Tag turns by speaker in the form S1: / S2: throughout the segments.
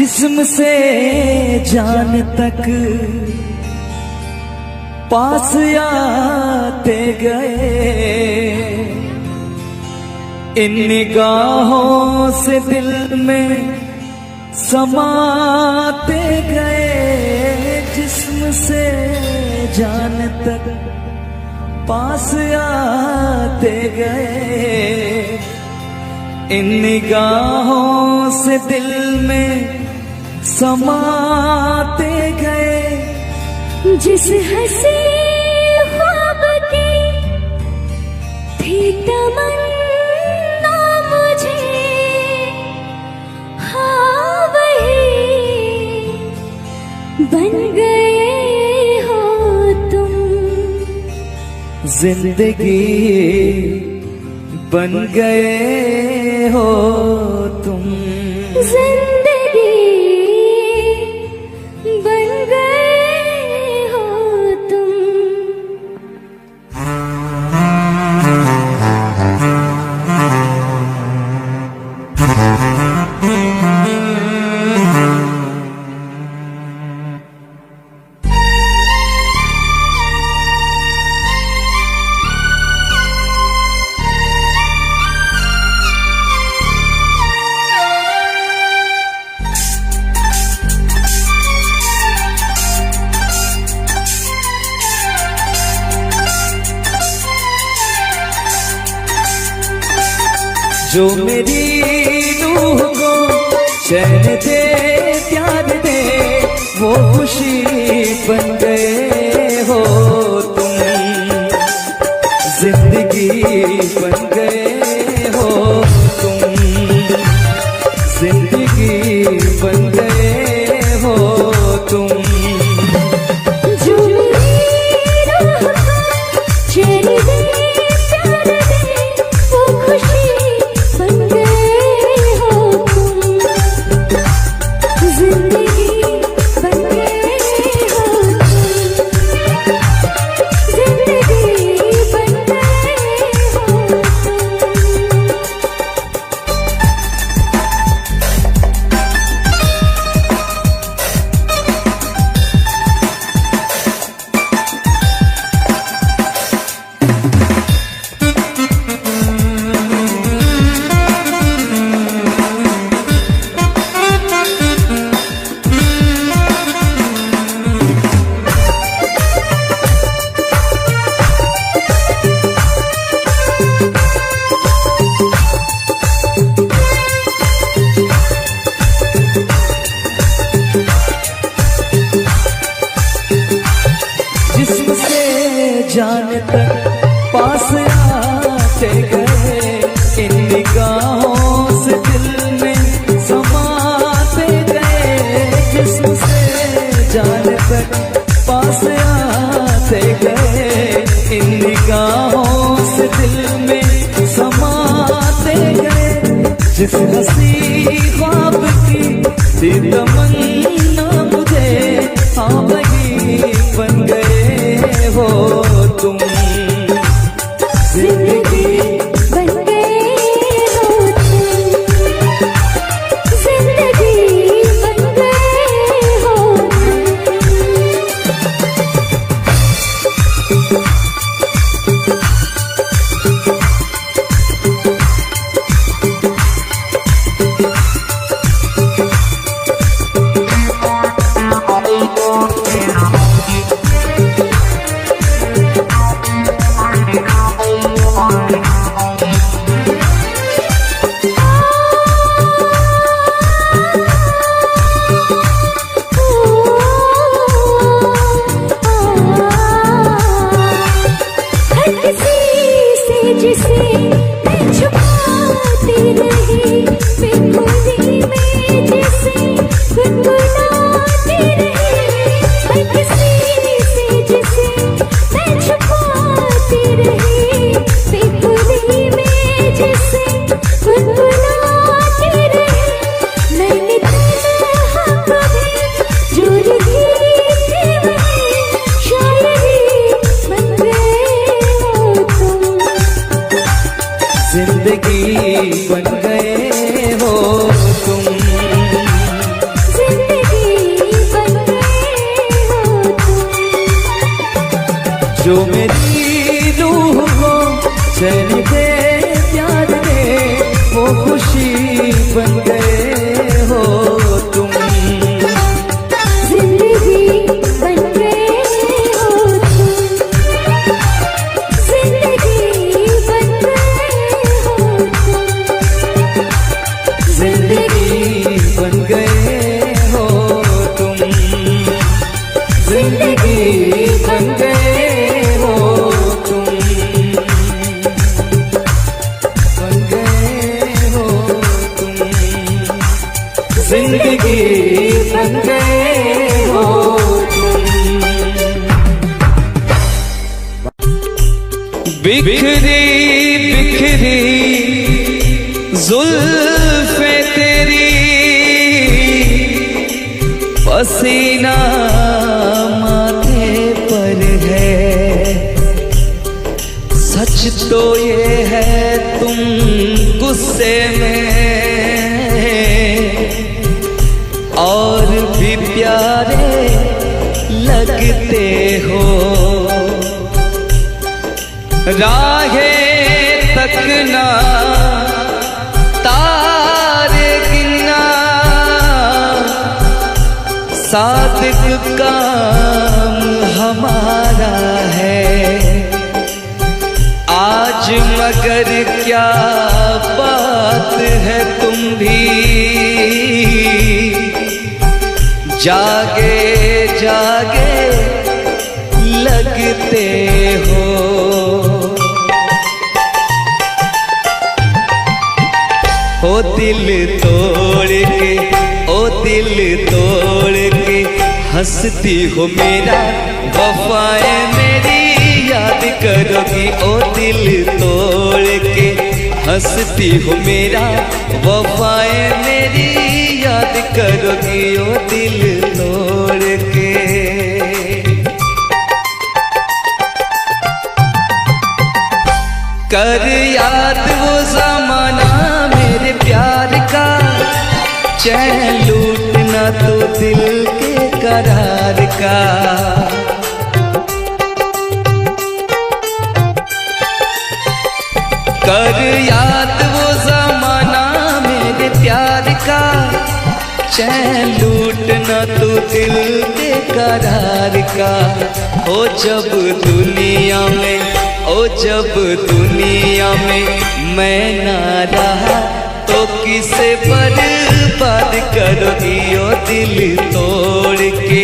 S1: जिस्म से जान तक पास आते गए, इन निगाहों से दिल में समाते गए। जिस्म से जान तक पास आते गए, इन निगाहों से दिल में समाते गए।
S2: जिस हंसी ख्वाब की थी तमन्ना मुझे, हाँ वही बन गए हो तुम।
S1: जिंदगी बन गए हो तुम।
S2: जिंदगी बन गए हो तुम।
S1: जो मेरी रूह को चैन दे प्यार दे, वो खुशी बन गए हो तुम। जिंदगी बन गए हो तुम। जिंदगी बन गए हो तुम।
S2: जो मेरी रूह को चैन दे प्यार दे, वो खुशी बन गए हो तुम। जिंदगी बन गए हो तुम। जिंदगी बन गए हो तुम।
S1: जिस्म से जान तक पास आते गए, इन निगाहों से दिल में समाते गए। जिस्म से जान तक पास आते गए, इन निगाहों से दिल में समाते गए। जिस हंसी ख्वाब की थी तमन्ना मुझे, हाँ वही बन गए हो तुम। जिंदगी
S2: बन गए हो तुम। जिंदगी बन गए हो जिसे मैं छुपाती रही, बेखुदी में जिसे गुनगुनाती रही। मैं किसी से जिसे मैं छुपाती रही, बेखुदी में जिसे गुनगुनाती रही। मैंने तन्हा कभी जो लिखी थी वही शायरी बन गए हो तुम।
S1: जिंदगी बन गए हो तुम। जो मेरी रूह को चैन दे प्यार दे, वो खुशी बन गए हो तुम।
S2: जिंदगी बन गए हो तुम, जिंदगी बन गए हो तुम,
S1: जिंदगी बन गए हो तुम, जिंदगी बन गए हो तुम, बन गए हो तुम, जिंदगी बन गए हो तुम। बिखरी बिखरी जुल्फे तेरी, पसीना माथे पर है, सच तो ये है तुम गुस्से में और भी प्यारे लगते हो। राहें तकना तारे गिनना, सादिक काम हमारा है आज, मगर क्या बात है तुम भी जागे जागे लगते हो। ओ दिल तोड़ के, ओ दिल तोड़ के हंसती हो मेरा, वफाएं मेरी याद करोगी। ओ दिल तोड़ के हंसती हो मेरा, वफाएं मेरी याद करोगी। ओ दिल तोड़ के। कर याद वो ज़माना मेरे प्यार का, चैन लूटना तो दिल के करार का। कर याद वो ज़माना मेरे प्यार का, चैन लूटना तो दिल के करार का। हो जब दुनिया में, ओ जब दुनिया में मैं ना रहा, तो किसे बर्बाद करोगी। ओ दिल तोड़ के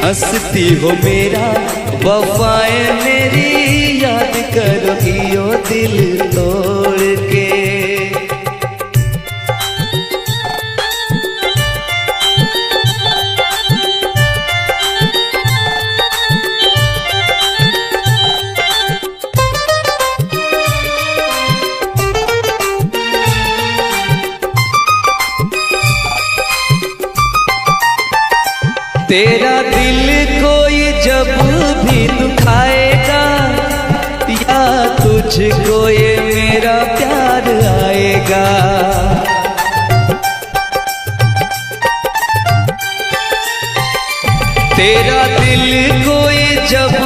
S1: हंसती हो मेरा, वफाएं मेरी याद करोगी। ओ दिल तोड़ के। तेरा दिल कोई जब भी दुखाएगा, या तुझको ये मेरा प्यार आएगा। तेरा दिल कोई जब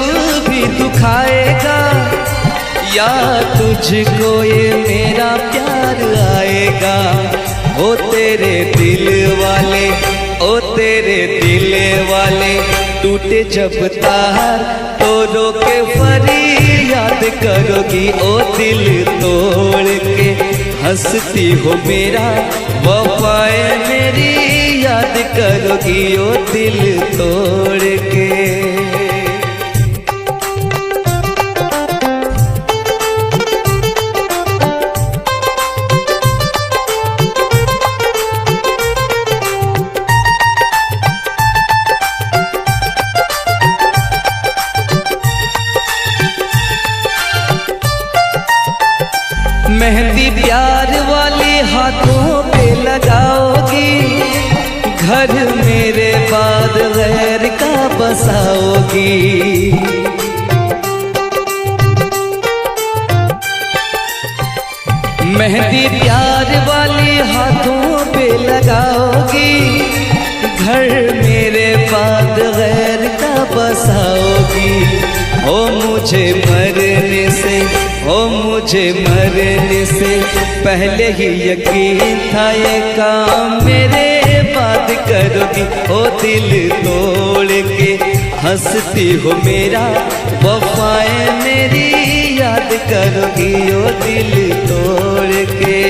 S1: भी दुखाएगा, या तुझको ये मेरा प्यार आएगा। ओ तेरे दिल वाले, ओ तेरे दिल वाले टूटे जब तार, तो रो के फरियाद करोगी। ओ दिल तोड़ के हंसती हो मेरा, वफाएं मेरी याद करोगी। ओ दिल तोड़ के। मेहंदी प्यार वाले हाथों पे लगाओगी, घर मेरे बाद गैर का बसाओगी। मेहंदी प्यार वाले हाथों पे लगाओगी, घर मेरे बाद गैर का बसाओगी। हो मुझे मरने से पहले ही यकीन था ये काम मेरे बात करोगी। ओ दिल तोड़ के हंसती हो मेरा वफाएं मेरी याद करोगी। ओ दिल तोड़ के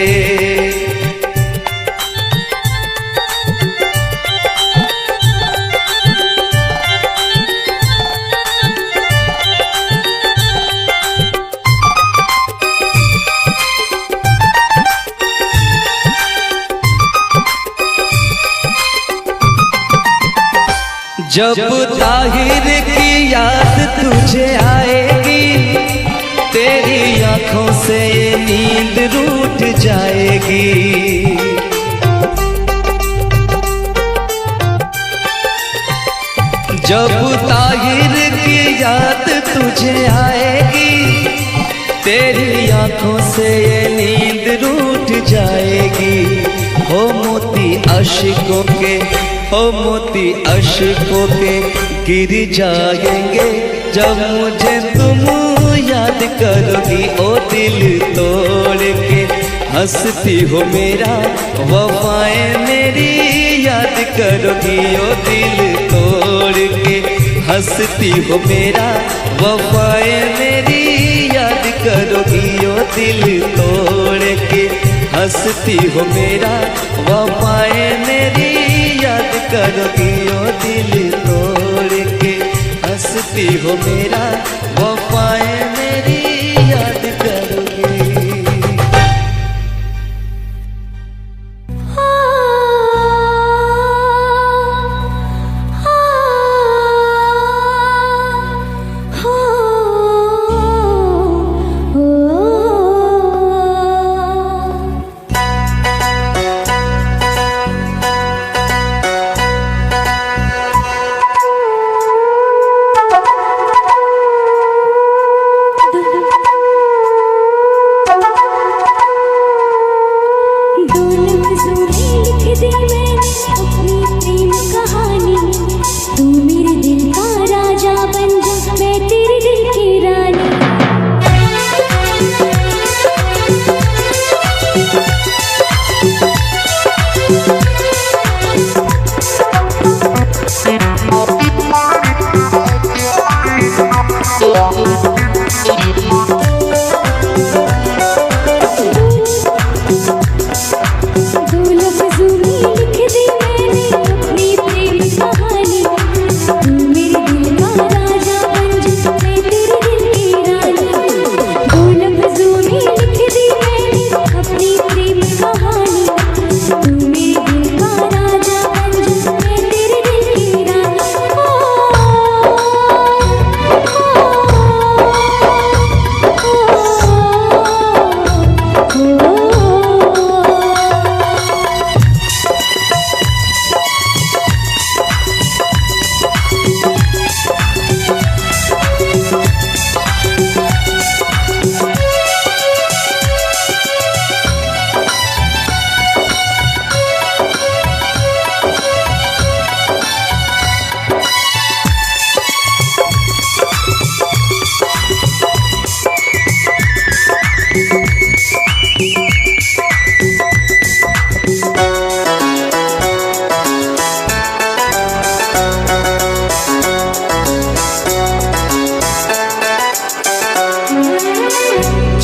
S1: जब ताहिर की याद तुझे आएगी तेरी आंखों से ये नींद रूठ जाएगी। जब ताहिर की याद तुझे आएगी तेरी आंखों से ये नींद रूठ जाएगी। हो मोती अश्कों के गिर जाएंगे जब मुझे तुम याद करोगी। ओ दिल तोड़ के हंसती हो मेरा वफाएं मेरी याद करोगी। ओ दिल तोड़ के हंसती हो मेरा वफाएं मेरी याद करोगी। ओ दिल तोड़ के हंसती हो मेरा वफाएं मेरी याद करोगी। ओ दिल तोड़ के हंसती हो मेरा वफाएं मेरी याद करोगी।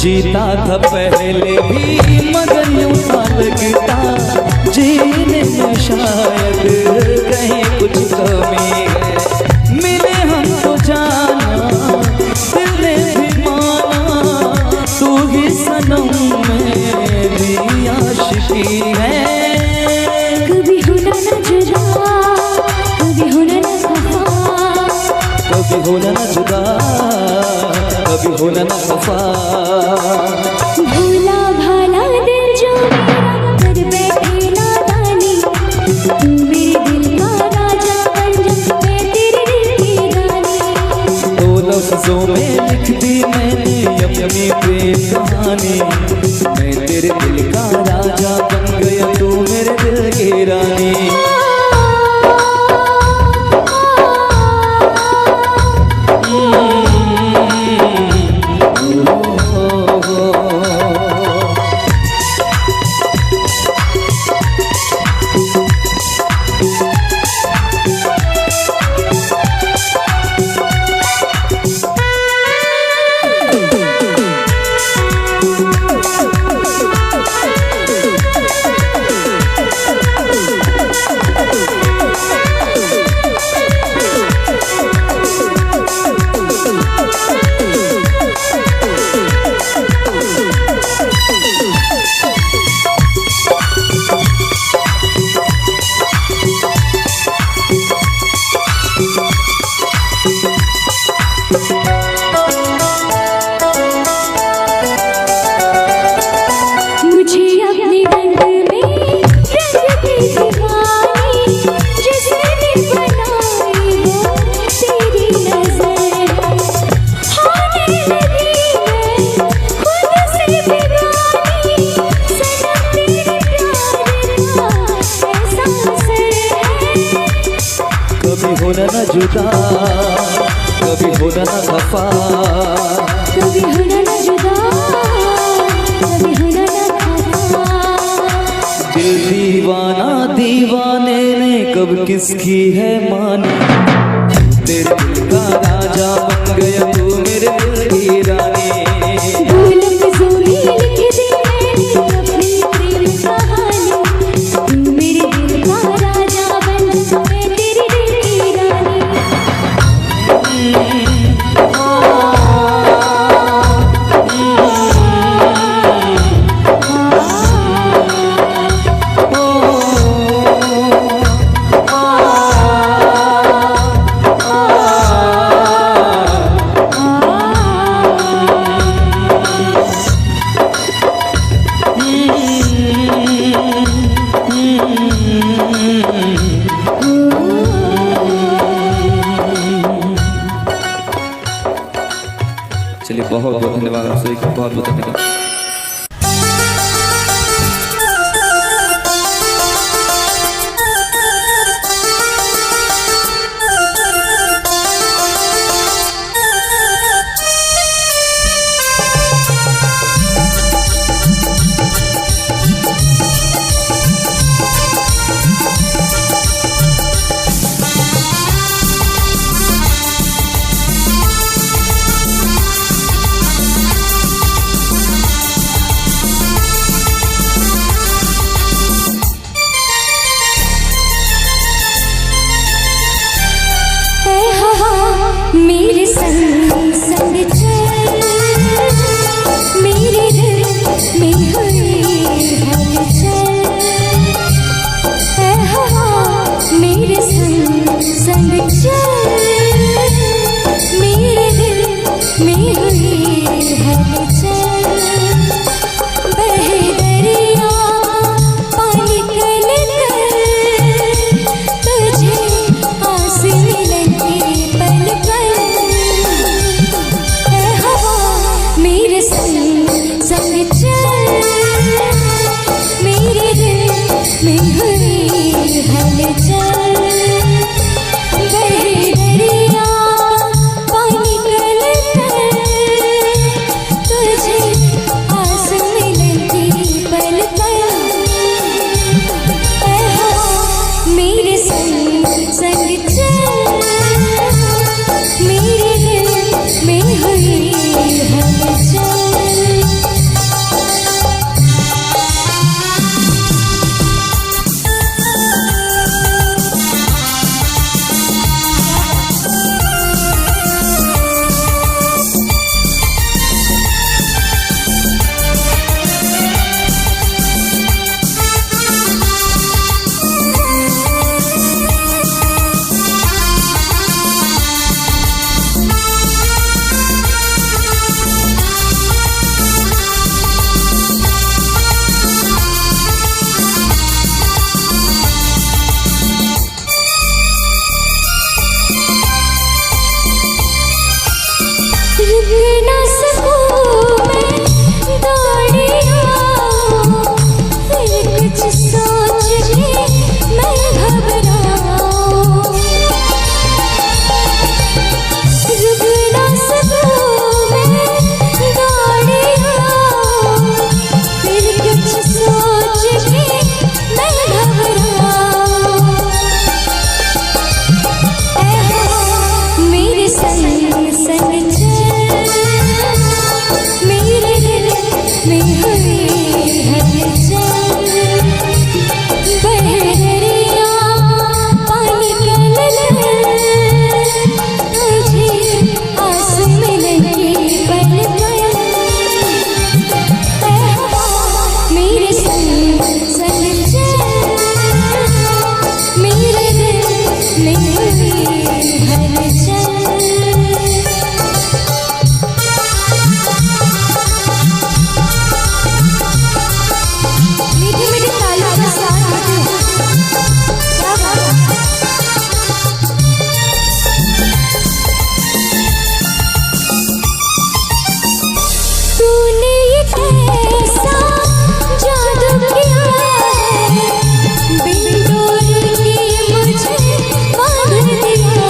S1: जीता था पहले भी मगर यूं सा लगता जीने में शायद कहीं कुछ कमी है। मिले हम तो जाना दिल ने भी माना तू ही सनम मेरी आशिकी है।
S2: कभी होना न जुदा कभी होना न खफा
S1: कभी होना न जुदा कभी होना न खफा।
S2: भूला भाला दिल जो मेरा कर बैठे नादानी तू मेरे दिल का राजा बन जा मैं तेरे दिल की रानी।
S1: दो लफ्जों में लिख दी मैंने अपनी प्रेम कहानी। मैं तेरे दिल का राजा बन गया तू मेरे दिल की रानी। होना न जुदा, कभी होना न खफा,
S2: कभी होना न जुदा, कभी होना न खफा।
S1: दिल दीवाना दीवाने ने कब किसकी है मानी, तेरे दिल का राजा बन गया तू मेरे दिल की रानी।
S2: ढोलक ज़ोली लिख दी मैंने अपनी प्रेम कहानी, तू मेरे दिल का राजा बन जा, मैं तेरे दिल की रानी।
S1: चलिए बहुत बहुत धन्यवाद आप सभी का, बहुत बहुत धन्यवाद।
S2: मेरे संग संग चल, मेरे दिल में हुई हलचल। ऐ हवा मेरे संग संग चल, मेरे दिल में हुई हलचल। बहे दरिया पानी कल कर, तुझे आस मिलेंगे पल पल। ऐ हवा मेरे संग संग चल, मेरे दिल में हुई हलचल। बहे दरिया पानी कल कर, तुझे आस मिलेंगी पल पल। ऐ हवा मेरे संग संग चल, मेरे दिल में हुई हलचल। रुक ना सकूं मैं दौड़िया, फिर कुछ सोच के मैं घबराऊं। रुक ना सकूं मैं दौड़िया, फिर कुछ सोच के मैं घबराऊं। ऐ हवा मेरे संग संग चल, मेरे दिल में हुई हलचल। बहे दरिया पानी कल कर, तुझे आस मिलेंगी पल पल। ऐ हवा मेरे संग संग चल, मेरे दिल में हुई हलचल। मीठी मीठी तालियों के साथ क्या बात है। तूने ये कैसा जादू किया है, बिन डोर के मुझे बांध दिया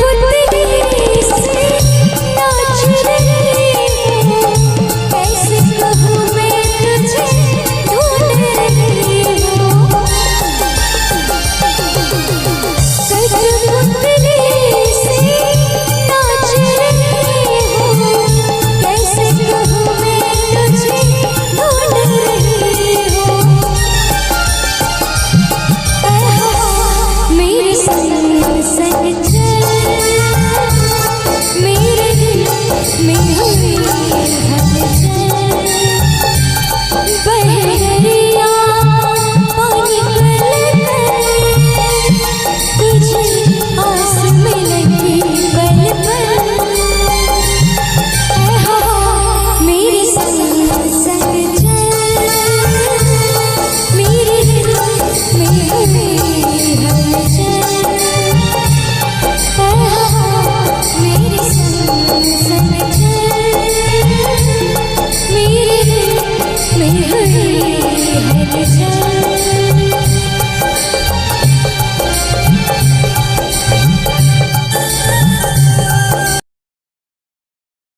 S2: पूछो